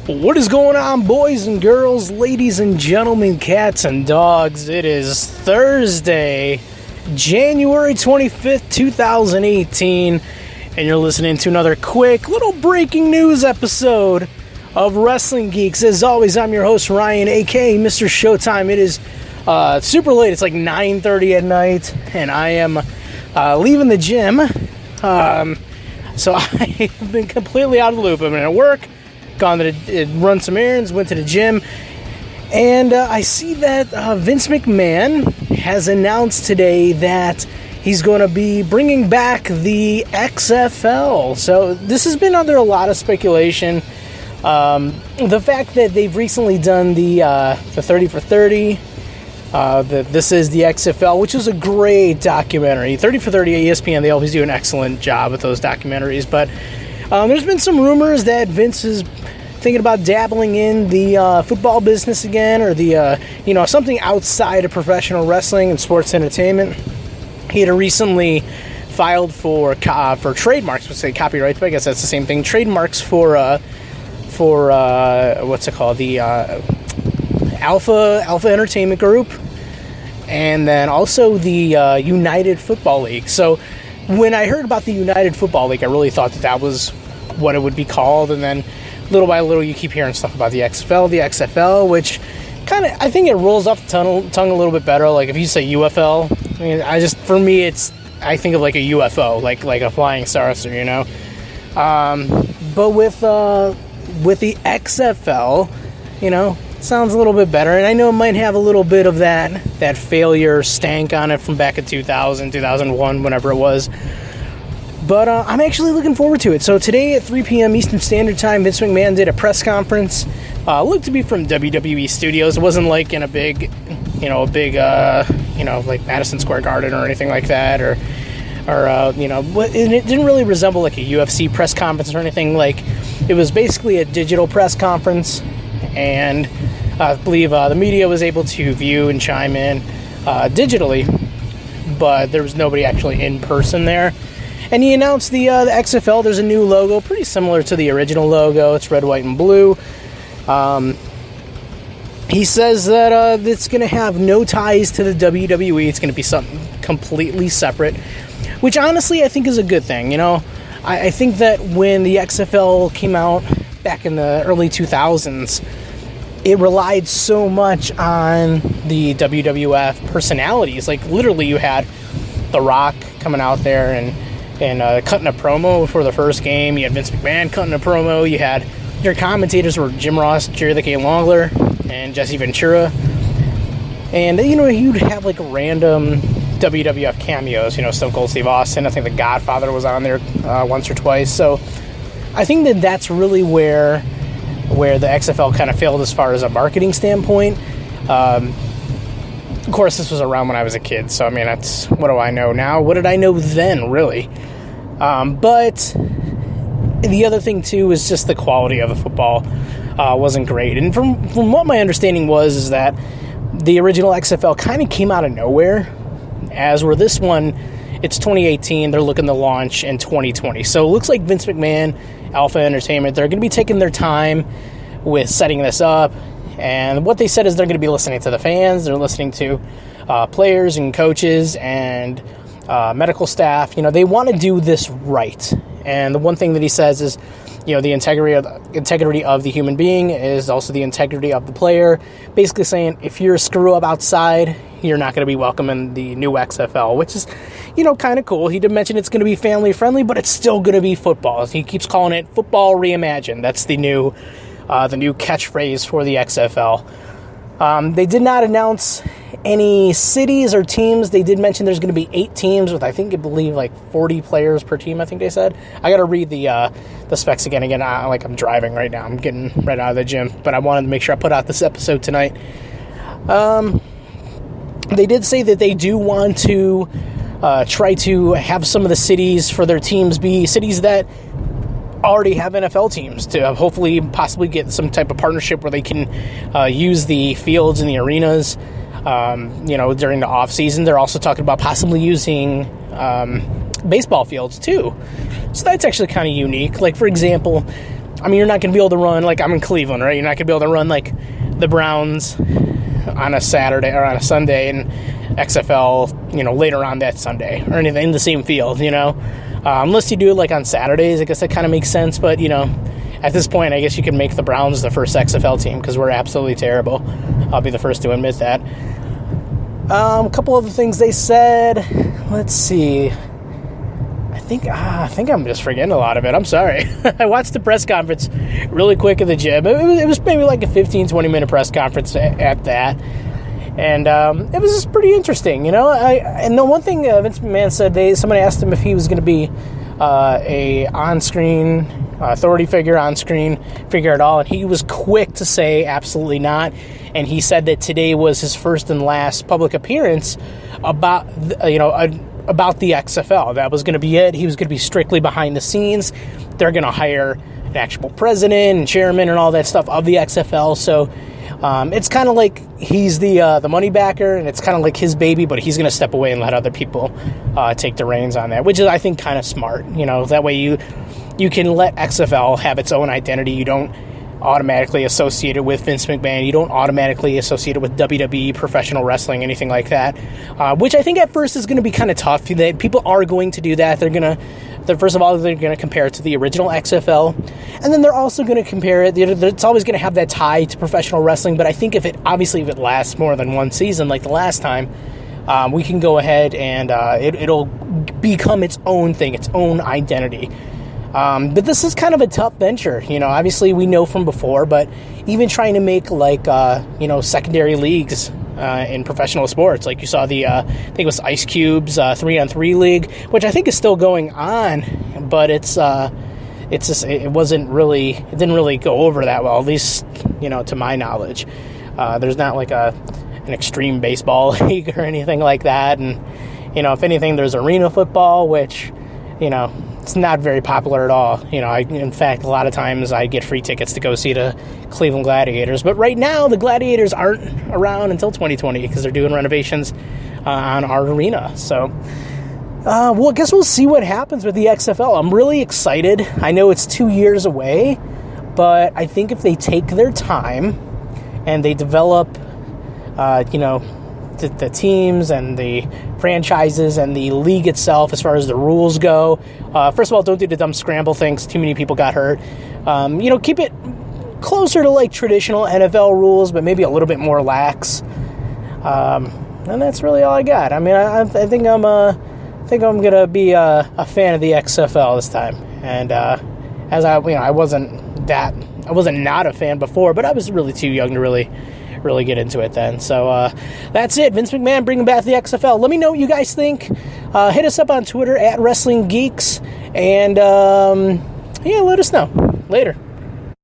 What is going on, boys and girls, ladies and gentlemen, cats and dogs? It is Thursday, January 25th, 2018, and you're listening to another quick little breaking news episode of Wrestling Geeks. As always, I'm your host, Ryan, aka Mr. Showtime. It is super late. It's like 9:30 at night, and I am leaving the gym. So I've been completely out of the loop. I've been at work, gone to run some errands, went to the gym, and I see that Vince McMahon has announced today that he's going to be bringing back the XFL. So this has been under a lot of speculation. The fact that they've recently done the 30 for 30, this is the XFL, which is a great documentary. 30 for 30 at ESPN, they always do an excellent job with those documentaries, but there's been some rumors that Vince is thinking about dabbling in the football business again, or the something outside of professional wrestling and sports entertainment. He had recently filed for trademarks, let's say copyrights, but I guess that's the same thing. Trademarks for what's it called, the Alpha Entertainment Group, and then also the United Football League. So when I heard about the United Football League, I really thought that was what it would be called, and then little by little you keep hearing stuff about the XFL, which kind of, I think it rolls off the tongue a little bit better. Like if you say UFL, I mean, I think of like a UFO, like a flying saucer, you know. But with the XFL, you know, it sounds a little bit better, and I know it might have a little bit of that failure stank on it from back in 2000, 2001, whenever it was. But I'm actually looking forward to it. So today at 3 p.m. Eastern Standard Time, Vince McMahon did a press conference. Looked to be from WWE Studios. It wasn't like in a big, like Madison Square Garden or anything like that, or it didn't really resemble like a UFC press conference or anything. Like, it was basically a digital press conference, and I believe the media was able to view and chime in digitally, but there was nobody actually in person there. And he announced the XFL. There's a new logo, pretty similar to the original logo. It's red, white, and blue. He says that it's going to have no ties to the WWE. It's going to be something completely separate, which honestly I think is a good thing. You know, I think that when the XFL came out back in the early 2000s, it relied so much on the WWF personalities. Like, literally, you had The Rock coming out there and cutting a promo before the first game. You had Vince McMahon cutting a promo. You had your commentators were Jim Ross, Jerry the King Lawler, and Jesse Ventura. And, you know, you'd have like random WWF cameos, you know, Stone Cold Steve Austin. I think The Godfather was on there once or twice. So I think that that's really where the XFL kind of failed as far as a marketing standpoint. Of course, this was around when I was a kid, so I mean, what do I know now? What did I know then, really? But the other thing too is just the quality of the football wasn't great. And from what my understanding is that the original XFL kind of came out of nowhere, as where this one, it's 2018, they're looking to launch in 2020. So it looks like Vince McMahon, Alpha Entertainment, they're going to be taking their time with setting this up. And what they said is they're going to be listening to the fans. They're listening to players and coaches and medical staff. You know, they want to do this right. And the one thing that he says is, you know, the integrity of the human being is also the integrity of the player. Basically saying, if you're a screw up outside, you're not going to be welcome in the new XFL, which is, you know, kind of cool. He did mention it's going to be family friendly, but it's still going to be football. He keeps calling it football reimagined. That's the new catchphrase for the XFL. They did not announce any cities or teams. They did mention there's going to be 8 teams with, I believe like 40 players per team, I think they said. I got to read the specs again. Like I'm driving right now. I'm getting right out of the gym, but I wanted to make sure I put out this episode tonight. They did say that they do want to try to have some of the cities for their teams be cities that already have NFL teams, to hopefully possibly get some type of partnership where they can use the fields and the arenas during the off season. They're also talking about possibly using baseball fields too. So that's actually kind of unique. Like, for example, I mean, you're not going to be able to run, like, I'm in Cleveland, right? You're not going to be able to run, like, the Browns on a Saturday or on a Sunday and XFL, later on that Sunday or anything in the same field, Unless you do it, like, on Saturdays, I guess that kind of makes sense. But, at this point, I guess you can make the Browns the first XFL team because we're absolutely terrible. I'll be the first to admit that. A couple other things they said. Let's see. I think I'm just forgetting a lot of it. I'm sorry. I watched the press conference really quick at the gym. It was maybe like a 15-20 minute press conference at that. And it was just pretty interesting, And the one thing Vince McMahon said, somebody asked him if he was going to be a on-screen authority figure, on-screen figure at all, and he was quick to say absolutely not. And he said that today was his first and last public appearance about the XFL. That was going to be it. He was going to be strictly behind the scenes. They're going to hire an actual president and chairman and all that stuff of the XFL. So it's kind of like he's the money backer, and it's kind of like his baby, but he's going to step away and let other people take the reins on that, which is, I think, kind of smart. That way you can let XFL have its own identity. You don't automatically associate it with Vince McMahon. You don't automatically associate it with WWE, professional wrestling, anything like that, which I think at first is going to be kind of tough. That people are going to do that. First of all, they're going to compare it to the original XFL, and then they're also going to compare it. It's always going to have that tie to professional wrestling, but I think if it lasts more than one season, like the last time, we can go ahead and it'll become its own thing, its own identity. But this is kind of a tough venture, obviously we know from before, but even trying to make secondary leagues in professional sports, like you saw I think it was Ice Cube's 3-on-3 league, which I think is still going on, but it didn't really go over that well, at least, to my knowledge. There's not like an extreme baseball league or anything like that. And, if anything, there's arena football, which, it's not very popular at all. In fact, a lot of times I get free tickets to go see the Cleveland Gladiators. But right now, the Gladiators aren't around until 2020 because they're doing renovations on our arena. So, I guess we'll see what happens with the XFL. I'm really excited. I know it's 2 years away, but I think if they take their time and they develop, the teams and the franchises and the league itself as far as the rules go. First of all, don't do the dumb scramble things. Too many people got hurt. Keep it closer to like traditional NFL rules, but maybe a little bit more lax. And that's really all I got. I mean, I think I'm gonna be a fan of the XFL this time. And as I wasn't not a fan before, but I was really too young to really get into it then. So that's it. Vince McMahon bringing back the XFL. Let me know what you guys think. Hit us up on Twitter at Wrestling Geeks, and let us know. Later.